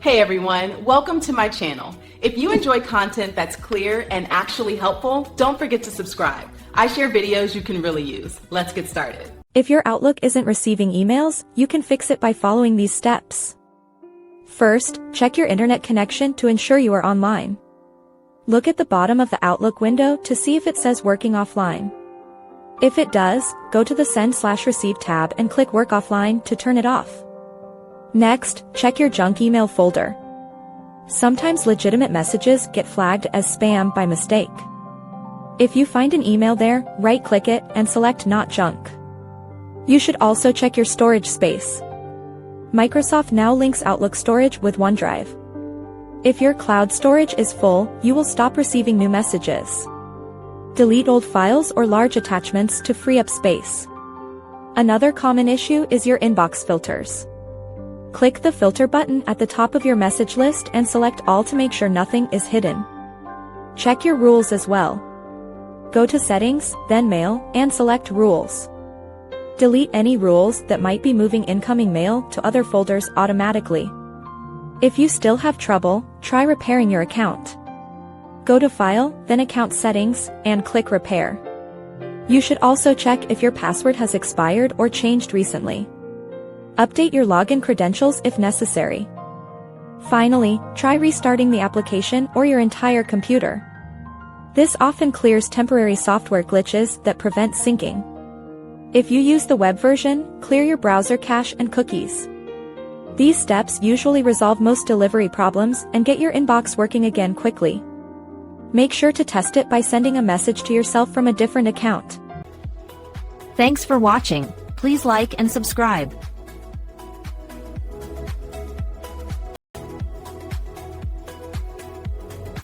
Hey everyone, welcome to my channel. If you enjoy content that's clear and actually helpful, don't forget to subscribe. I share videos you can really use. Let's get started. If your Outlook isn't receiving emails, you can fix it by following these steps. First, check your internet connection to ensure you are online. Look at the bottom of the Outlook window to see if it says working offline. If it does, go to the Send/Receive tab and click Work Offline to turn it off. Next, check your junk email folder. Sometimes legitimate messages get flagged as spam by mistake. If you find an email there, right-click it and select Not Junk. You should also check your storage space. Microsoft now links Outlook storage with OneDrive. If your cloud storage is full, you will stop receiving new messages. Delete old files or large attachments to free up space. Another common issue is your inbox filters. Click the filter button at the top of your message list and select All to make sure nothing is hidden. Check your rules as well. Go to Settings, then Mail, and select Rules. Delete any rules that might be moving incoming mail to other folders automatically. If you still have trouble, try repairing your account. Go to File, then Account Settings, and click Repair. You should also check if your password has expired or changed recently. Update your login credentials if necessary. Finally, try restarting the application or your entire computer. This often clears temporary software glitches that prevent syncing. If you use the web version, clear your browser cache and cookies. These steps usually resolve most delivery problems and get your inbox working again quickly. Make sure to test it by sending a message to yourself from a different account. Thanks for watching. Please like and subscribe.